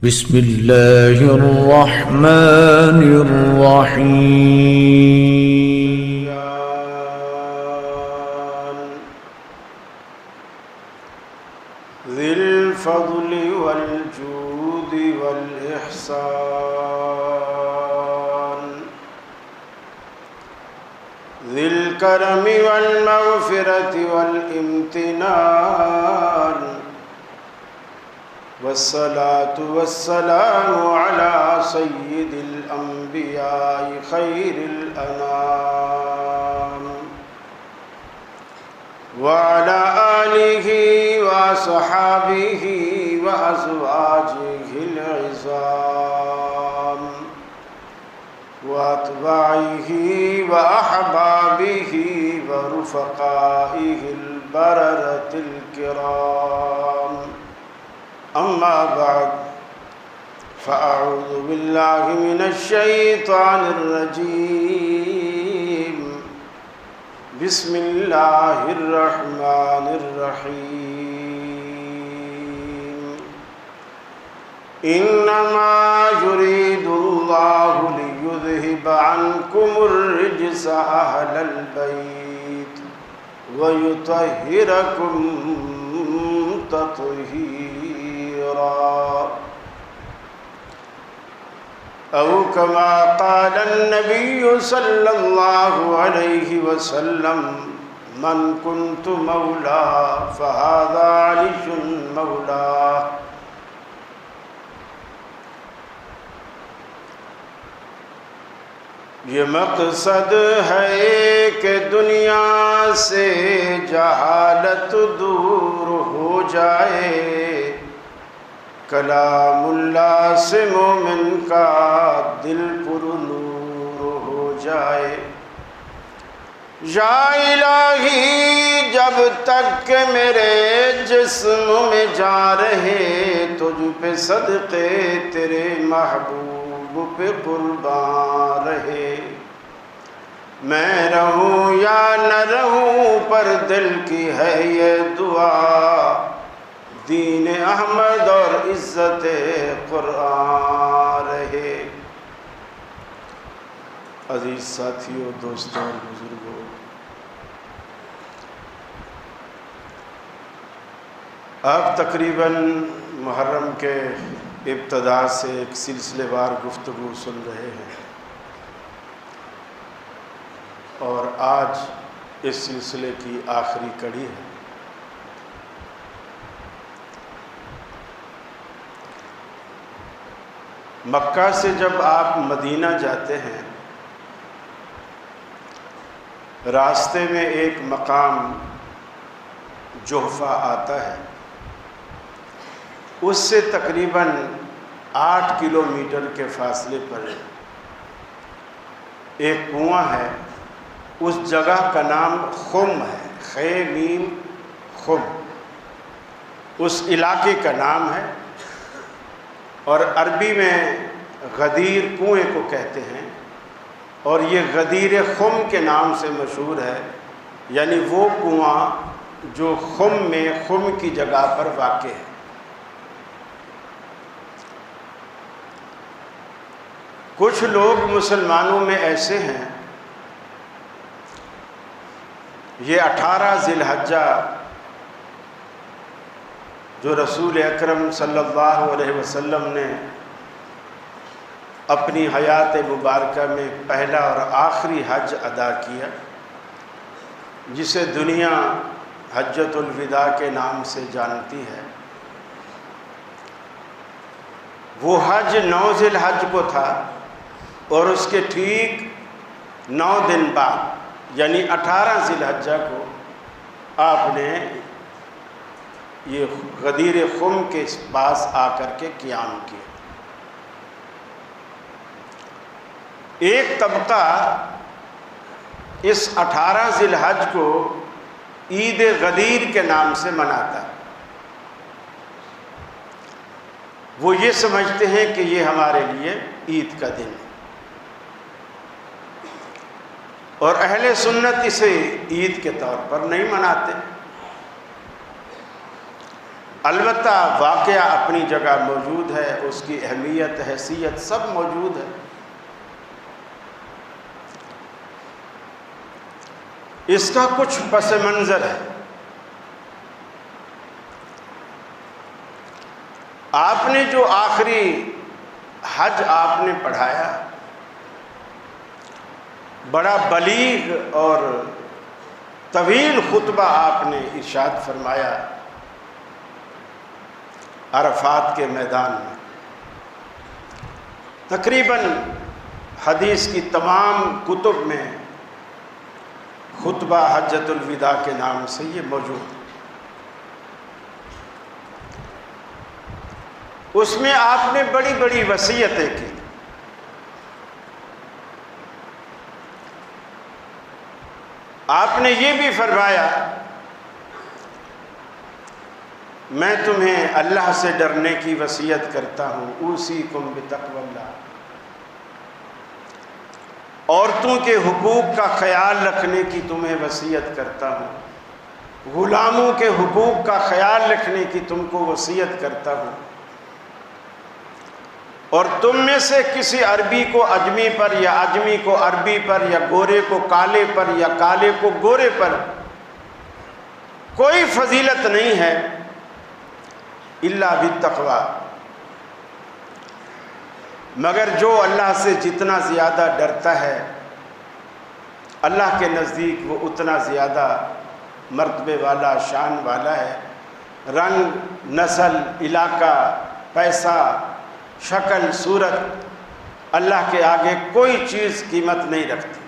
بسم الله الرحمن الرحيم. ذي الفضل والجود والإحسان، ذي الكرم والمغفرة والامتنان، والصلاة والسلام على سيد الأنبياء خير الأنام، وعلى آله وصحابه وأزواجه العظام، وأتباعه وأحبابه ورفقائه البررة الكرام. أما بعد، فأعوذ بالله من الشيطان الرجيم. بسم الله الرحمن الرحيم. إنما يريد الله ليذهب عنكم الرجس أهل البيت ويطهركم تطهيرا، أو كما قال النبي صلى الله عليه وسلم: من كنت مولاه فهذا علي مولاه. یہ مقصد ہے کہ دنیا سے جہالت دور ہو جائے، کلام اللہ سے مومن کا دل پر نور ہو جائے۔ یا الہی، جب تک کہ میرے جسم میں جان رہے، تجھ پہ صدقے تیرے محبوب پہ قربان رہے۔ میں رہوں یا نہ رہوں، پر دل کی ہے یہ دعا، دین احمد اور عزت قرآن رہے۔ عزیز ساتھیوں، دوستوں اور بزرگوں، آپ تقریباً محرم کے ابتدا سے ایک سلسلے وار گفتگو سن رہے ہیں، اور آج اس سلسلے کی آخری کڑی ہے۔ مکہ سے جب آپ مدینہ جاتے ہیں، راستے میں ایک مقام جحفہ آتا ہے، اس سے تقریباً 8 کلومیٹر کے فاصلے پر ایک کنواں ہے۔ اس جگہ کا نام خم ہے، خیم خم، اس علاقے کا نام ہے، اور عربی میں غدیر کنویں کو کہتے ہیں، اور یہ غدیر خم کے نام سے مشہور ہے، یعنی وہ کنواں جو خم میں خم کی جگہ پر واقع ہے۔ کچھ لوگ مسلمانوں میں ایسے ہیں، یہ 18 ذی الحجہ جو رسول اکرم صلی اللہ علیہ وسلم نے اپنی حیات مبارکہ میں پہلا اور آخری حج ادا کیا، جسے دنیا حجۃ الوداع کے نام سے جانتی ہے، وہ حج 9 ذی الحج کو تھا، اور اس کے ٹھیک 9 دن بعد یعنی 18 ذی الحجہ کو آپ نے یہ غدیر خم کے پاس آ کر کے قیام کیا۔ ایک طبقہ اس 18 ذی الحج کو عید غدیر کے نام سے مناتا ہے۔ وہ یہ سمجھتے ہیں کہ یہ ہمارے لیے عید کا دن ہے، اور اہل سنت اسے عید کے طور پر نہیں مناتے۔ البتہ واقعہ اپنی جگہ موجود ہے، اس کی اہمیت، حیثیت سب موجود ہے۔ اس کا کچھ پس منظر ہے۔ آپ نے جو آخری حج آپ نے پڑھایا، بڑا بلیغ اور طویل خطبہ آپ نے ارشاد فرمایا عرفات کے میدان میں۔ تقریباً حدیث کی تمام کتب میں خطبہ حجۃ الوداع کے نام سے یہ موجود ہے۔ اس میں آپ نے بڑی بڑی وصیتیں کی۔ آپ نے یہ بھی فرمایا میں تمہیں اللہ سے ڈرنے کی وصیت کرتا ہوں، اوصیکم بتقوی اللہ، عورتوں کے حقوق کا خیال رکھنے کی تمہیں وصیت کرتا ہوں، غلاموں کے حقوق کا خیال رکھنے کی تم کو وصیت کرتا ہوں، اور تم میں سے کسی عربی کو اجمی پر یا اجمی کو عربی پر یا گورے کو کالے پر یا کالے کو گورے پر کوئی فضیلت نہیں ہے الا بالتقوی، مگر جو اللہ سے جتنا زیادہ ڈرتا ہے اللہ کے نزدیک وہ اتنا زیادہ مرتبے والا، شان والا ہے۔ رنگ، نسل، علاقہ، پیسہ، شکل، صورت اللہ کے آگے کوئی چیز قیمت نہیں رکھتی۔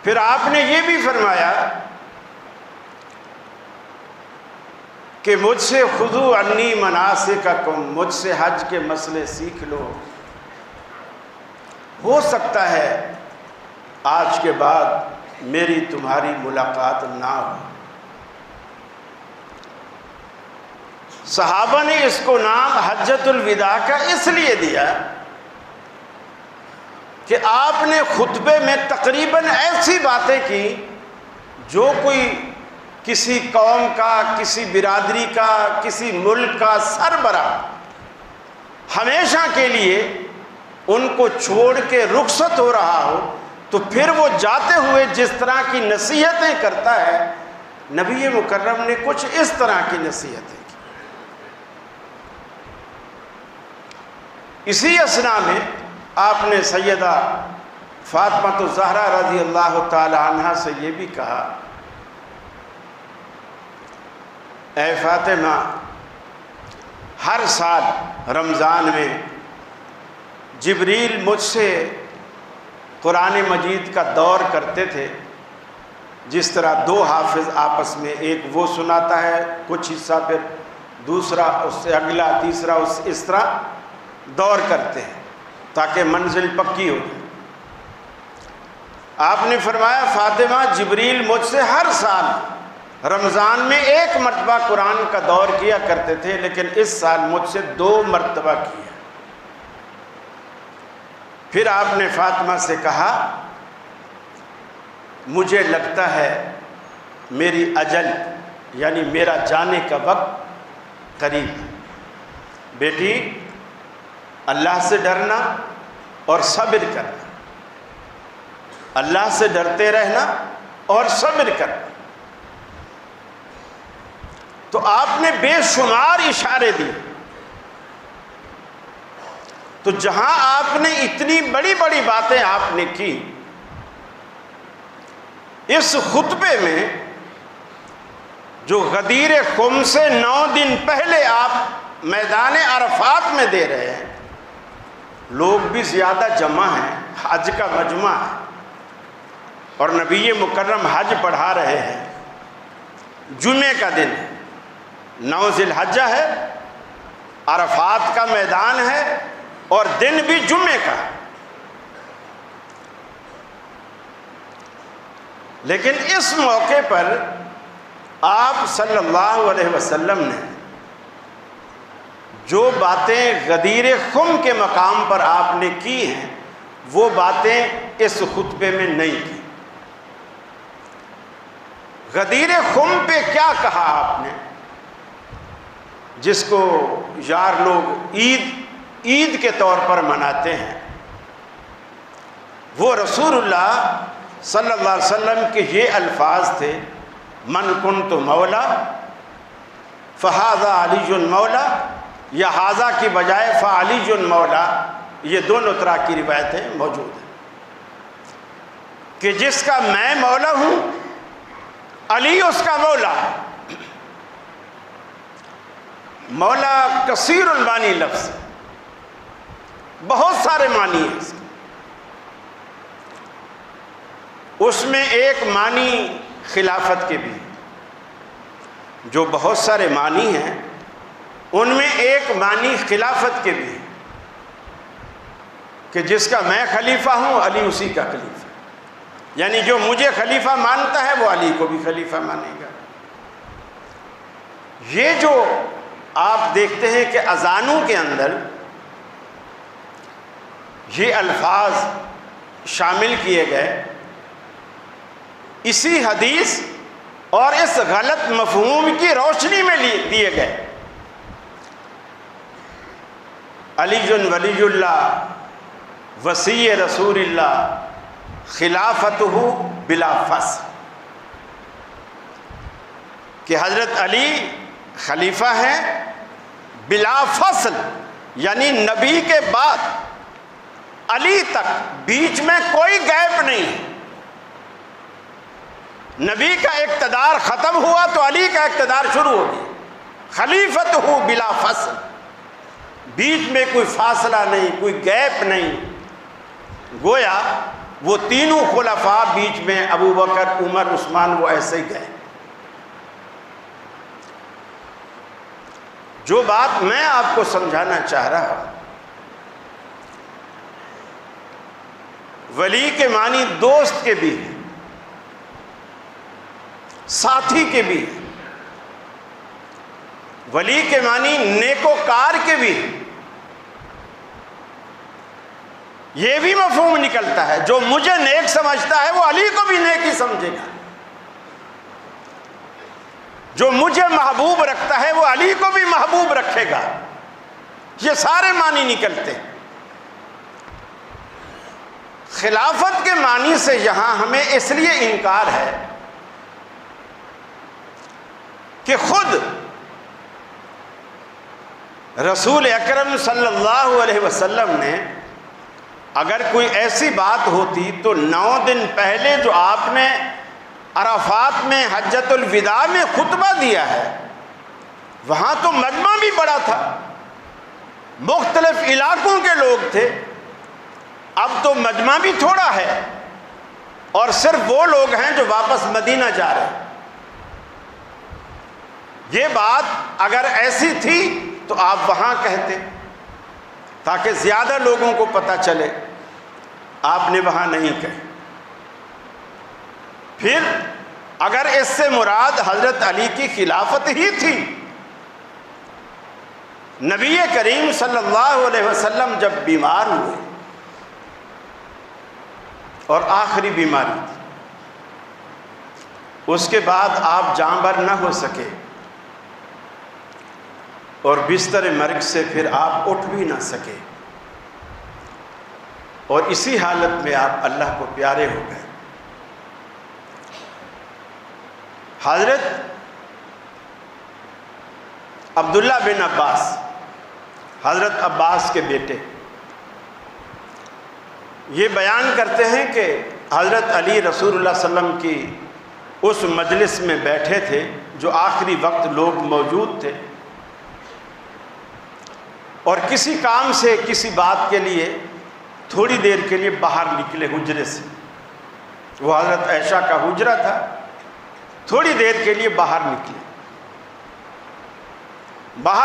پھر آپ نے یہ بھی فرمایا کہ مجھ سے خذوا عنی مناسککم، مجھ سے حج کے مسئلے سیکھ لو، ہو سکتا ہے آج کے بعد میری تمہاری ملاقات نہ ہو۔ صحابہ نے اس کو نام حجۃ الوداع کا اس لیے دیا کہ آپ نے خطبے میں تقریباً ایسی باتیں کی جو کوئی کسی قوم کا، کسی برادری کا، کسی ملک کا سربراہ ہمیشہ کے لیے ان کو چھوڑ کے رخصت ہو رہا ہو تو پھر وہ جاتے ہوئے جس طرح کی نصیحتیں کرتا ہے، نبی مکرم نے کچھ اس طرح کی نصیحتیں کی۔ اسی اثناء میں آپ نے سیدہ فاطمہ الزہرا رضی اللہ تعالی عنہا سے یہ بھی کہا، اے فاطمہ، ہر سال رمضان میں جبریل مجھ سے قرآن مجید کا دور کرتے تھے، جس طرح دو حافظ آپس میں ایک وہ سناتا ہے کچھ حصہ، پھر دوسرا اس سے اگلا، تیسرا اس طرح دور کرتے ہیں تاکہ منزل پکی ہو جائے۔ آپ نے فرمایا فاطمہ، جبریل مجھ سے ہر سال رمضان میں ایک مرتبہ قرآن کا دور کیا کرتے تھے، لیکن اس سال مجھ سے 2 مرتبہ کیا۔ پھر آپ نے فاطمہ سے کہا مجھے لگتا ہے میری اجل یعنی میرا جانے کا وقت قریب ہے، بیٹی اللہ سے ڈرنا اور صبر کرنا، اللہ سے ڈرتے رہنا اور صبر کرنا۔ تو آپ نے بے شمار اشارے دیے۔ تو جہاں آپ نے اتنی بڑی بڑی باتیں آپ نے کی، اس خطبے میں جو غدیر خم سے 9 دن پہلے آپ میدان عرفات میں دے رہے ہیں، لوگ بھی زیادہ جمع ہیں، حج کا مجمع ہے اور نبی مکرم حج پڑھا رہے ہیں، جمعے کا دن ہے، 9 ذی الحجہ ہے، عرفات کا میدان ہے اور دن بھی جمعے کا ہے۔ لیکن اس موقع پر آپ صلی اللہ علیہ وسلم نے جو باتیں غدیر خم کے مقام پر آپ نے کی ہیں وہ باتیں اس خطبے میں نہیں کی۔ غدیر خم پہ کیا کہا آپ نے، جس کو یار لوگ عید کے طور پر مناتے ہیں؟ وہ رسول اللہ صلی اللہ علیہ وسلم کے یہ الفاظ تھے، من کنت مولا فہذا علی مولا، یا ہاذا کی بجائے فعلی مولا، یہ دونوں طرح کی روایتیں موجود ہیں کہ جس کا میں مولا ہوں علی اس کا مولا ہے۔ مولا کثیر المعانی لفظ، بہت سارے معنی ہیں اس کے۔ اس میں ایک معنی خلافت کے بھی، جو بہت سارے معنی ہیں ان میں ایک معنی خلافت کے بھی، کہ جس کا میں خلیفہ ہوں علی اسی کا خلیفہ، یعنی جو مجھے خلیفہ مانتا ہے وہ علی کو بھی خلیفہ مانے گا۔ یہ جو آپ دیکھتے ہیں کہ اذانوں کے اندر یہ الفاظ شامل کیے گئے، اسی حدیث اور اس غلط مفہوم کی روشنی میں دیے گئے۔ علی ولی اللہ وصی رسول اللہ خلافتہ بلا فصل، کہ حضرت علی خلیفہ ہیں بلا فصل، یعنی نبی کے بعد علی تک بیچ میں کوئی گیپ نہیں ہے۔ نبی کا اقتدار ختم ہوا تو علی کا اقتدار شروع ہو گیا۔ خلیفتہ بلا فصل، بیچ میں کوئی فاصلہ نہیں، کوئی گیپ نہیں۔ گویا وہ تینوں خلفاء بیچ میں ابو بکر، عمر، عثمان، وہ ایسے ہی گئے۔ جو بات میں آپ کو سمجھانا چاہ رہا ہوں، ولی کے معنی دوست کے بھی ہیں، ساتھی کے بھی ہیں، ولی کے معنی نیکوکار کے بھی ہیں۔ یہ بھی مفہوم نکلتا ہے، جو مجھے نیک سمجھتا ہے وہ علی کو بھی نیک ہی سمجھے گا، جو مجھے محبوب رکھتا ہے وہ علی کو بھی محبوب رکھے گا۔ یہ سارے معنی نکلتے ہیں۔ خلافت کے معنی سے یہاں ہمیں اس لیے انکار ہے کہ خود رسول اکرم صلی اللہ علیہ وسلم نے اگر کوئی ایسی بات ہوتی تو 9 دن پہلے جو آپ نے عرفات میں حجۃ الوداع میں خطبہ دیا ہے، وہاں تو مجمع بھی بڑا تھا، مختلف علاقوں کے لوگ تھے۔ اب تو مجمع بھی تھوڑا ہے اور صرف وہ لوگ ہیں جو واپس مدینہ جا رہے ہیں۔ یہ بات اگر ایسی تھی تو آپ وہاں کہتے تاکہ زیادہ لوگوں کو پتہ چلے، آپ نے وہاں نہیں کہے۔ پھر اگر اس سے مراد حضرت علی کی خلافت ہی تھی، نبی کریم صلی اللہ علیہ وسلم جب بیمار ہوئے اور آخری بیماری تھی، اس کے بعد آپ جاں بر نہ ہو سکے اور بستر مرگ سے پھر آپ اٹھ بھی نہ سکے، اور اسی حالت میں آپ اللہ کو پیارے ہو گئے۔ حضرت عبداللہ بن عباس، حضرت عباس کے بیٹے، یہ بیان کرتے ہیں کہ حضرت علی رسول اللہ صلی اللہ علیہ وسلم کی اس مجلس میں بیٹھے تھے جو آخری وقت لوگ موجود تھے، اور کسی کام سے کسی بات کے لیے تھوڑی دیر کے لیے باہر نکلے حجرے سے۔ وہ حضرت عائشہ کا حجرہ تھا، تھوڑی دیر کے لیے باہر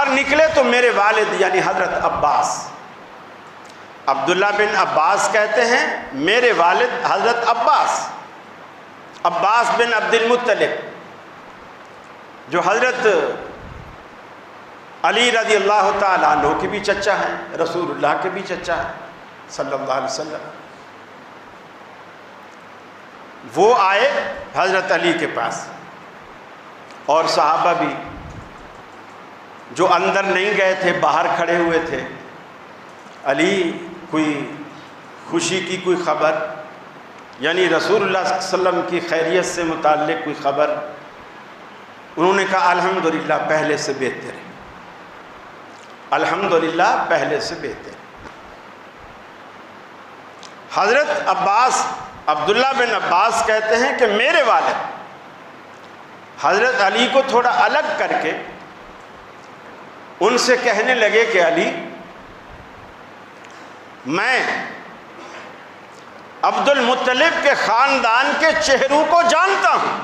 نکلے تو میرے والد یعنی حضرت عباس، عبداللہ بن عباس کہتے ہیں میرے والد حضرت عباس بن عبد المطلب، جو حضرت علی رضی اللہ تعالیٰ عنہ کے بھی چچا ہیں، رسول اللہ کے بھی چچا ہیں صلی اللہ علیہ وسلم، وہ آئے حضرت علی کے پاس اور صحابہ بھی جو اندر نہیں گئے تھے، باہر کھڑے ہوئے تھے، علی کوئی خوشی کی کوئی خبر، یعنی رسول اللہ صلی اللہ علیہ وسلم کی خیریت سے متعلق کوئی خبر؟ انہوں نے کہا الحمدللہ پہلے سے بہتر ہے، الحمدللہ پہلے سے بہتر ہے۔ حضرت عباس، عبداللہ بن عباس کہتے ہیں کہ میرے والد حضرت علی کو تھوڑا الگ کر کے ان سے کہنے لگے کہ علی، میں عبد المطلب کے خاندان کے چہروں کو جانتا ہوں،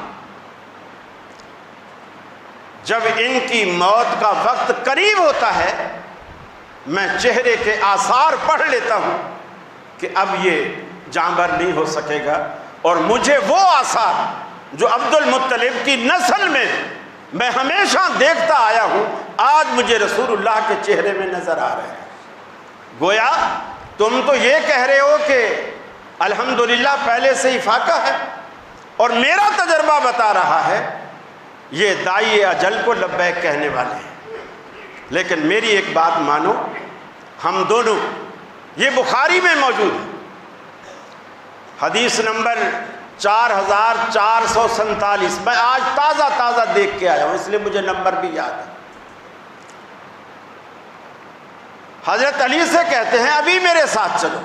جب ان کی موت کا وقت قریب ہوتا ہے میں چہرے کے آثار پڑھ لیتا ہوں کہ اب یہ جانبر نہیں ہو سکے گا، اور مجھے وہ آثار جو عبد المطلب کی نسل میں ہمیشہ دیکھتا آیا ہوں، آج مجھے رسول اللہ کے چہرے میں نظر آ رہے ہیں۔ گویا تم تو یہ کہہ رہے ہو کہ الحمدللہ پہلے سے ہی فاقہ ہے، اور میرا تجربہ بتا رہا ہے یہ داعی اجل کو لبیک کہنے والے ہیں۔ لیکن میری ایک بات مانو، ہم دونوں، یہ بخاری میں موجود ہے، حدیث نمبر 4447، میں آج تازہ دیکھ کے آیا ہوں اس لیے مجھے نمبر بھی یاد ہے۔ حضرت علی سے کہتے ہیں ابھی میرے ساتھ چلو،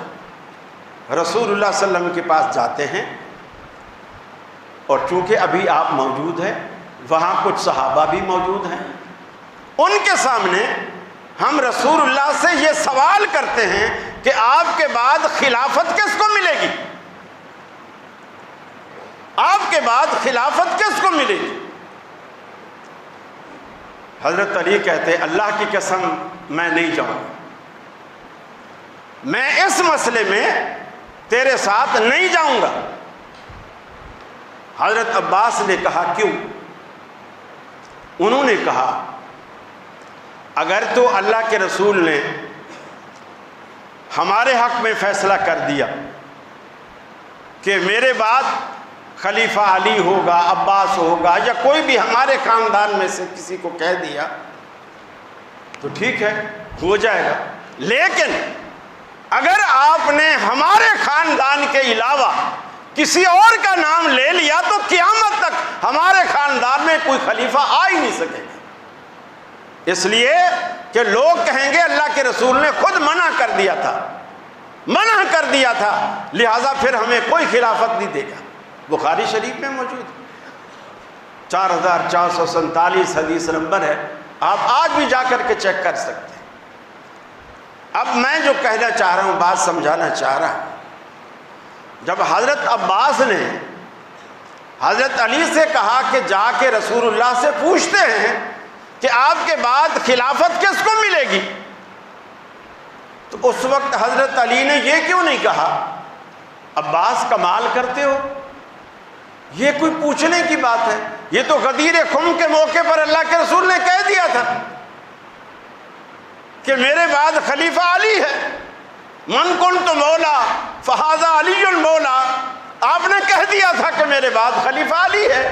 رسول اللہ صلی اللہ علیہ وسلم کے پاس جاتے ہیں، اور چونکہ ابھی آپ موجود ہیں، وہاں کچھ صحابہ بھی موجود ہیں، ان کے سامنے ہم رسول اللہ سے یہ سوال کرتے ہیں کہ آپ کے بعد خلافت کس کو ملے گی؟ آپ کے بعد خلافت کس کو ملے گی؟ حضرت علی کہتے اللہ کی قسم میں نہیں جاؤں، میں اس مسئلے میں تیرے ساتھ نہیں جاؤں گا۔ حضرت عباس نے کہا کیوں؟ انہوں نے کہا اگر تو اللہ کے رسول نے ہمارے حق میں فیصلہ کر دیا کہ میرے بعد خلیفہ علی ہوگا، عباس ہوگا، یا کوئی بھی ہمارے خاندان میں سے کسی کو کہہ دیا تو ٹھیک ہے، ہو جائے گا، لیکن اگر آپ نے ہمارے خاندان کے علاوہ کسی اور کا نام لے لیا تو قیامت تک ہمارے خاندان میں کوئی خلیفہ آ ہی نہیں سکے گا، اس لیے کہ لوگ کہیں گے اللہ کے رسول نے خود منع کر دیا تھا، لہذا پھر ہمیں کوئی خلافت نہیں دے گا۔ بخاری شریف میں موجود ہے، 4447 حدیث نمبر ہے، آپ آج بھی جا کر کے چیک کر سکتے ہیں۔ اب میں جو کہنا چاہ رہا ہوں، بات سمجھانا چاہ رہا ہوں، جب حضرت عباس نے حضرت علی سے کہا کہ جا کے رسول اللہ سے پوچھتے ہیں کہ آپ کے بعد خلافت کس کو ملے گی، تو اس وقت حضرت علی نے یہ کیوں نہیں کہا عباس کمال کرتے ہو، یہ کوئی پوچھنے کی بات ہے، یہ تو غدیر خم کے موقع پر اللہ کے رسول نے کہہ دیا تھا کہ میرے بعد خلیفہ علی ہے، من کنت مولا فہذا علی المولا، آپ نے کہہ دیا تھا کہ میرے بعد خلیفہ علی ہے۔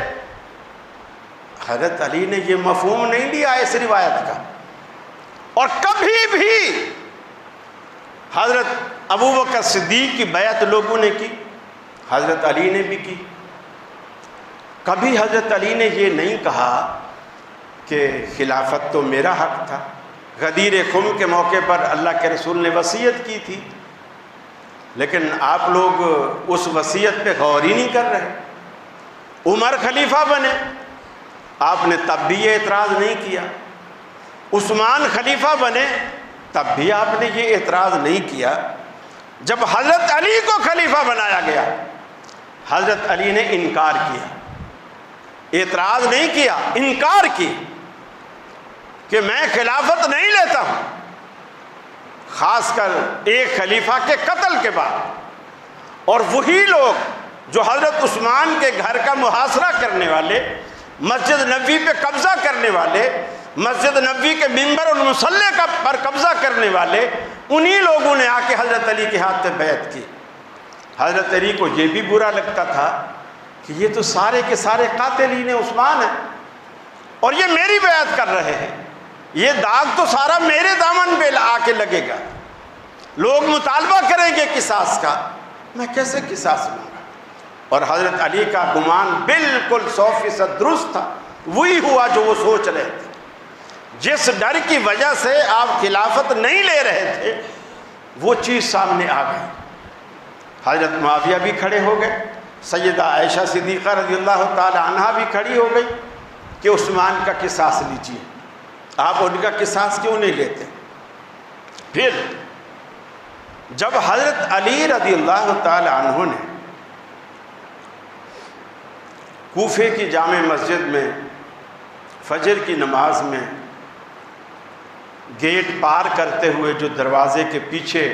حضرت علی نے یہ مفہوم نہیں لیا اس روایت کا، اور کبھی بھی حضرت ابوبکر صدیق کی بیعت لوگوں نے کی، حضرت علی نے بھی کی، کبھی حضرت علی نے یہ نہیں کہا کہ خلافت تو میرا حق تھا۔ غدیر خم کے موقع پر اللہ کے رسول نے وصیت کی تھی، لیکن آپ لوگ اس وصیت پہ غور ہی نہیں کر رہے۔ عمر خلیفہ بنے، آپ نے تب بھی یہ اعتراض نہیں کیا، عثمان خلیفہ بنے، تب بھی آپ نے یہ اعتراض نہیں کیا۔ جب حضرت علی کو خلیفہ بنایا گیا، حضرت علی نے انکار کیا، اعتراض نہیں کیا، انکار کی کہ میں خلافت نہیں لیتا ہوں، خاص کر ایک خلیفہ کے قتل کے بعد۔ اور وہی لوگ جو حضرت عثمان کے گھر کا محاصرہ کرنے والے، مسجد نبوی پہ قبضہ کرنے والے، مسجد نبوی کے ممبر المصلی پر قبضہ کرنے والے، انہی لوگوں نے آ کے حضرت علی کے ہاتھ پہ بیعت کی۔ حضرت علی کو یہ بھی برا لگتا تھا کہ یہ تو سارے کے سارے قاتلین عثمان ہیں، اور یہ میری بیعت کر رہے ہیں، یہ داغ تو سارا میرے دامن پہ آ کے لگے گا، لوگ مطالبہ کریں گے قصاص کا، میں کیسے قصاص لوں گا؟ اور حضرت علی کا گمان بالکل 100% درست تھا، وہی ہوا جو وہ سوچ رہے تھے۔ جس ڈر کی وجہ سے آپ خلافت نہیں لے رہے تھے وہ چیز سامنے آ گئی۔ حضرت معاویہ بھی کھڑے ہو گئے، سیدہ عائشہ صدیقہ رضی اللہ تعالی عنہا بھی کھڑی ہو گئی کہ عثمان کا قصاص لیجیے، آپ ان کا قصاص کیوں نہیں لیتے؟ پھر جب حضرت علی رضی اللہ تعالی عنہ نے کوفے کی جامع مسجد میں فجر کی نماز میں گیٹ پار کرتے ہوئے جو دروازے کے پیچھے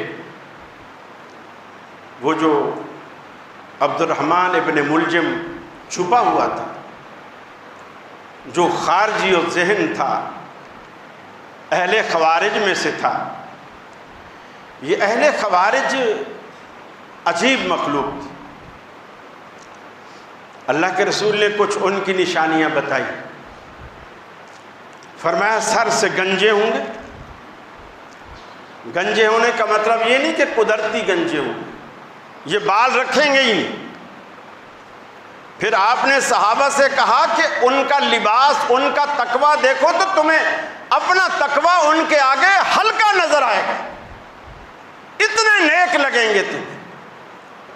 وہ جو عبد الرحمن ابن ملجم چھپا ہوا تھا، جو خارجی و ذہن تھا، اہل خوارج میں سے تھا، یہ اہل خوارج عجیب مخلوق تھی۔ اللہ کے رسول نے کچھ ان کی نشانیاں بتائی، فرمایا سر سے گنجے ہوں گے۔ گنجے ہونے کا مطلب یہ نہیں کہ قدرتی گنجے ہوں گے، یہ بال رکھیں گے ہی نہیں۔ پھر آپ نے صحابہ سے کہا کہ ان کا لباس، ان کا تقویٰ دیکھو تو تمہیں اپنا تقویٰ ان کے آگے ہلکا نظر آئے گا، اتنے نیک لگیں گے تمہیں۔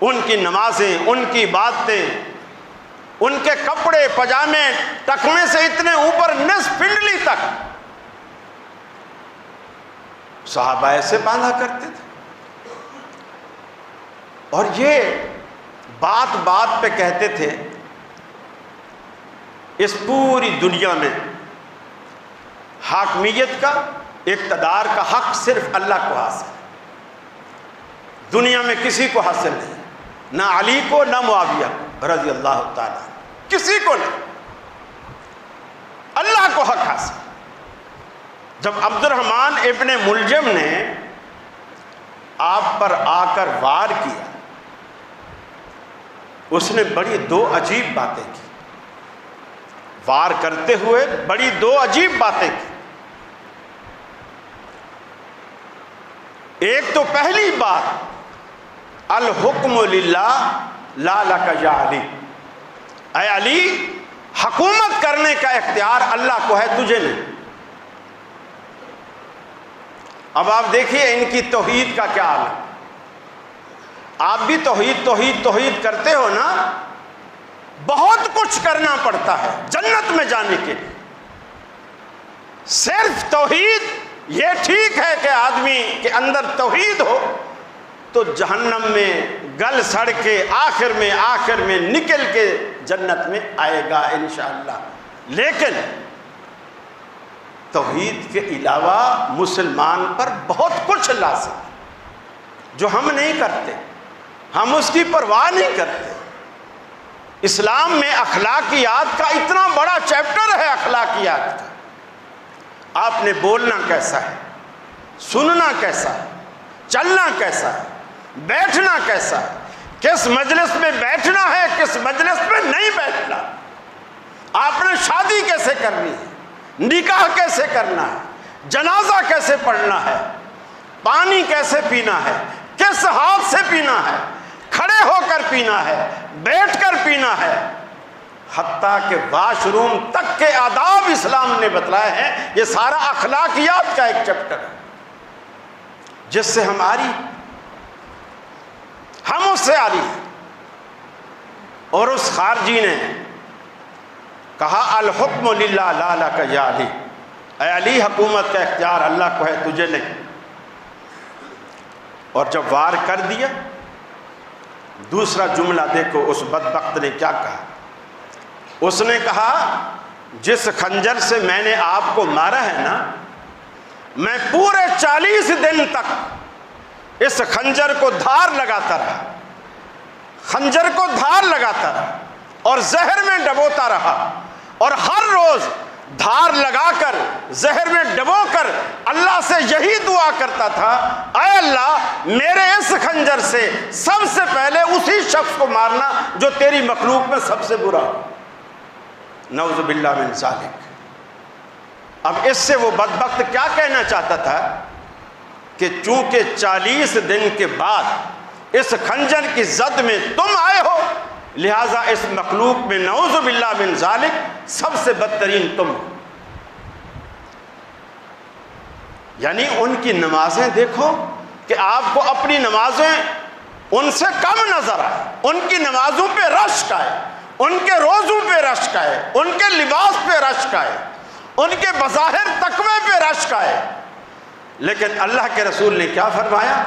ان کی نمازیں، ان کی باتیں، ان کے کپڑے پجامے ٹخنے سے اتنے اوپر نصف پنڈلی تک صحابہ ایسے باندھا کرتے تھے۔ اور یہ بات بات پہ کہتے تھے اس پوری دنیا میں حاکمیت کا، اقتدار کا حق صرف اللہ کو حاصل ہے، دنیا میں کسی کو حاصل نہیں، نہ علی کو نہ معاویہ رضی اللہ تعالیٰ، کسی کو نہیں، اللہ کو حق حاصل۔ جب عبد الرحمن ابن ملجم نے آپ پر آ کر وار کیا، اس نے بڑی دو عجیب باتیں کی، وار کرتے ہوئے بڑی دو عجیب باتیں کی۔ ایک تو پہلی بات، الحکم للہ لا لک یا علی، اے علی حکومت کرنے کا اختیار اللہ کو ہے، تجھے نہیں۔ اب آپ دیکھیے ان کی توحید کا کیا حال ہے۔ آپ بھی توحید توحید توحید کرتے ہو نا، بہت کچھ کرنا پڑتا ہے جنت میں جانے کے لیے۔ صرف توحید یہ ٹھیک ہے کہ آدمی کے اندر توحید ہو تو جہنم میں گل سڑ کے آخر میں نکل کے جنت میں آئے گا انشاءاللہ، لیکن توحید کے علاوہ مسلمان پر بہت کچھ لازم ہے جو ہم نہیں کرتے، ہم اس کی پرواہ نہیں کرتے۔ اسلام میں اخلاقیات کا اتنا بڑا چیپٹر ہے، اخلاقیات کا۔ آپ نے بولنا کیسا ہے، سننا کیسا ہے، چلنا کیسا ہے، بیٹھنا کیسا ہے، کس مجلس میں بیٹھنا ہے، کس مجلس میں نہیں بیٹھنا، آپ نے شادی کیسے کرنی ہے، نکاح کیسے کرنا ہے، جنازہ کیسے پڑھنا ہے، پانی کیسے پینا ہے، کس ہاتھ سے پینا ہے، کھڑے ہو کر پینا ہے، بیٹھ کر پینا ہے، حتیٰ کہ واش روم تک کے آداب اسلام نے بتلائے ہیں۔ یہ سارا اخلاقیات کا ایک چیپٹر ہے جس سے ہم اس سے آری ہیں۔ اور اس خارجی نے کہا الحکم للہ لا لک یا علی، اے علی حکومت کا اختیار اللہ کو ہے، تجھے نہیں۔ اور جب وار کر دیا، دوسرا جملہ دیکھو اس بدبخت نے کیا کہا۔ اس نے کہا جس خنجر سے میں نے آپ کو مارا ہے نا، میں پورے 40 دن تک اس خنجر کو دھار لگاتا رہا، خنجر کو دھار لگاتا رہا اور زہر میں ڈبوتا رہا، اور ہر روز دھار لگا کر زہر میں ڈبو کر اللہ سے یہی دعا کرتا تھا، اے اللہ میرے اس خنجر سے سب سے پہلے اسی شخص کو مارنا جو تیری مخلوق میں سب سے برا ہو، نعوذ باللہ من ذالک۔ اب اس سے وہ بدبخت کیا کہنا چاہتا تھا کہ چونکہ 40 دن کے بعد اس خنجر کی زد میں تم آئے ہو، لہٰذا اس مخلوق میں نعوذ باللہ من ذالک سب سے بدترین تم ہو۔ یعنی ان کی نمازیں دیکھو کہ آپ کو اپنی نمازیں ان سے کم نظر آئے، ان کی نمازوں پہ رشک آئے، ان کے روزوں پہ رشک آئے، ان کے لباس پہ رشک آئے، ان کے بظاہر تقوی پہ رشک آئے، لیکن اللہ کے رسول نے کیا فرمایا؟